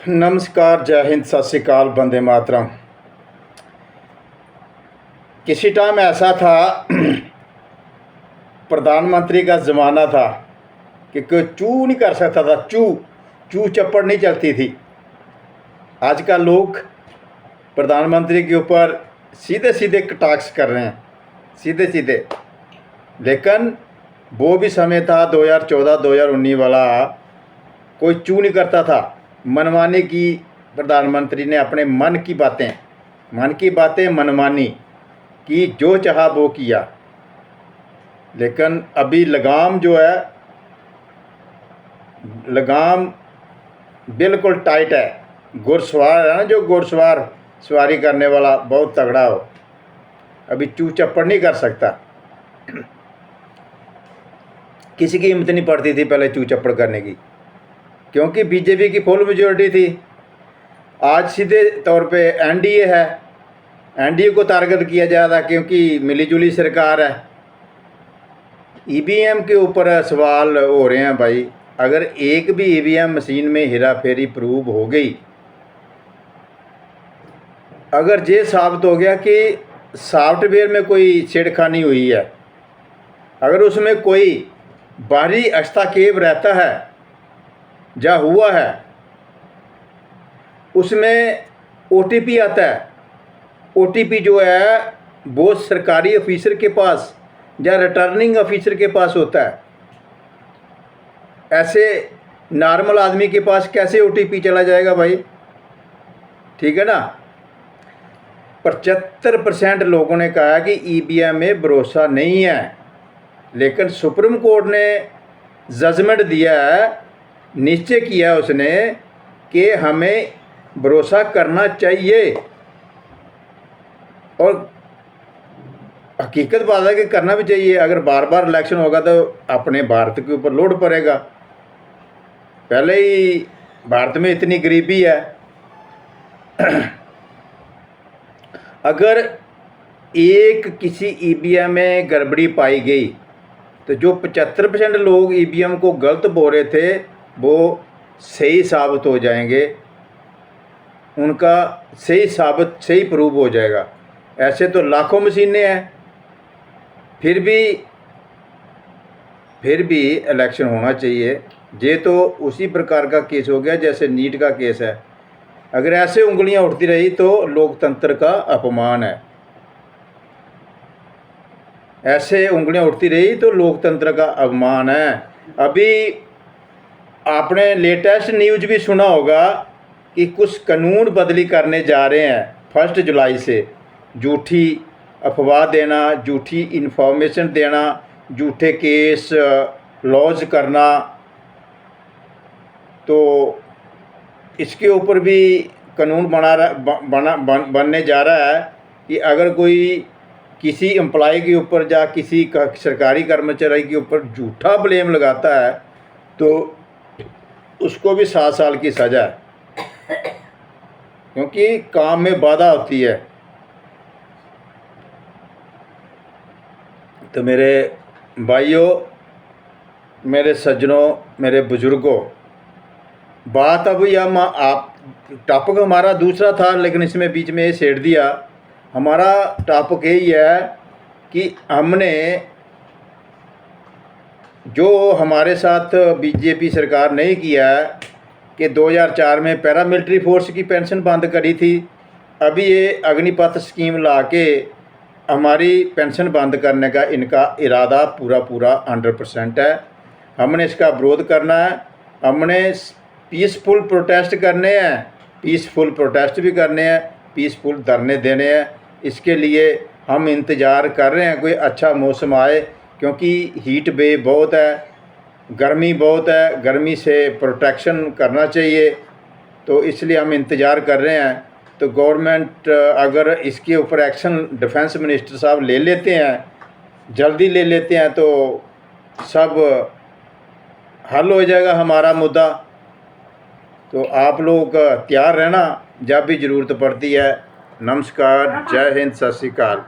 नमस्कार, जय हिंद, सत श्री अकाल, वंदे मातरम। किसी टाइम ऐसा था प्रधानमंत्री का ज़माना था कि कोई चू नहीं कर सकता था, चू चप्पड़ नहीं चलती थी। आजकल लोग प्रधानमंत्री के ऊपर सीधे सीधे कटाक्ष कर रहे हैं, सीधे सीधे। लेकिन वो भी समय था 2014-2019 वाला, कोई चू नहीं करता था। मनमानी की प्रधानमंत्री ने, अपने मन की बातें मनमानी की, जो चाहा वो किया। लेकिन अभी लगाम जो है, लगाम बिल्कुल टाइट है। घुड़सवार है ना, जो घुड़सवार सवारी करने वाला बहुत तगड़ा हो, अभी चू चप्पड़ नहीं कर सकता। किसी की हिम्मत नहीं पड़ती थी पहले चू चप्पड़ करने की, क्योंकि बीजेपी की फुल मेजोरिटी थी। आज सीधे तौर पे एनडीए है, एनडीए को टारगेट किया जा रहा है क्योंकि मिलीजुली सरकार है। ईवीएम के ऊपर सवाल हो रहे हैं भाई। अगर एक भी ईवीएम मशीन में हेरा फेरी प्रूव हो गई, अगर ये साबित हो गया कि सॉफ्टवेयर में कोई छेड़खानी हुई है, अगर उसमें कोई बाहरी हस्तक्षेप रहता है या हुआ है, उसमें ओटीपी आता है। ओटीपी जो है वो सरकारी ऑफिसर के पास या रिटर्निंग ऑफिसर के पास होता है। ऐसे नॉर्मल आदमी के पास कैसे ओटीपी चला जाएगा भाई? ठीक है ना। 75% लोगों ने कहा कि ईवीएम में भरोसा नहीं है, लेकिन सुप्रीम कोर्ट ने जजमेंट दिया है, निश्चय किया उसने कि हमें भरोसा करना चाहिए। और हकीकत बात है कि करना भी चाहिए। अगर बार बार इलेक्शन होगा तो अपने भारत के ऊपर लोड पड़ेगा। पहले ही भारत में इतनी गरीबी है। अगर एक किसी ईवीएम में गड़बड़ी पाई गई तो जो 75% लोग ईवीएम को गलत बोल रहे थे वो सही साबित हो जाएंगे, उनका सही प्रूव हो जाएगा। ऐसे तो लाखों मशीनें हैं, फिर भी इलेक्शन होना चाहिए। ये तो उसी प्रकार का केस हो गया जैसे नीट का केस है। अगर ऐसे उंगलियां उठती रही तो लोकतंत्र का अपमान है। ऐसे उंगलियां उठती रही तो लोकतंत्र का अपमान है। अभी आपने लेटेस्ट न्यूज़ भी सुना होगा कि कुछ कानून बदली करने जा रहे हैं 1 जुलाई से। झूठी अफवाह देना, झूठी इन्फॉर्मेशन देना, झूठे केस लॉन्च करना, तो इसके ऊपर भी कानून बनने जा रहा है कि अगर कोई किसी एम्प्लॉय के ऊपर या किसी सरकारी कर्मचारी के ऊपर झूठा ब्लेम लगाता है तो उसको भी 7 साल की सज़ा है, क्योंकि काम में बाधा होती है। तो मेरे भाइयों, मेरे सज्जनों, मेरे बुज़ुर्गों, बात अभी आप टॉपिक हमारा दूसरा था, लेकिन इसमें बीच में ये छेड़ दिया। हमारा टॉपिक यही है कि हमने जो हमारे साथ बीजेपी सरकार नहीं किया है कि 2004 में पैरामिलिट्री फोर्स की पेंशन बंद करी थी। अभी ये अग्निपथ स्कीम ला के हमारी पेंशन बंद करने का इनका इरादा पूरा 100% है। हमने इसका विरोध करना है। हमने पीसफुल प्रोटेस्ट करने हैं, पीसफुल प्रोटेस्ट भी करने हैं, पीसफुल धरने देने हैं। इसके लिए हम इंतज़ार कर रहे हैं कोई अच्छा मौसम आए, क्योंकि हीट वेव बहुत है, गर्मी बहुत है, गर्मी से प्रोटेक्शन करना चाहिए। तो इसलिए हम इंतज़ार कर रहे हैं। तो गवर्नमेंट अगर इसके ऊपर एक्शन डिफेंस मिनिस्टर साहब ले लेते हैं, जल्दी ले लेते हैं, तो सब हल हो जाएगा हमारा मुद्दा। तो आप लोग तैयार रहना जब भी ज़रूरत पड़ती है। नमस्कार, जय हिंद, सत श्री अकाल।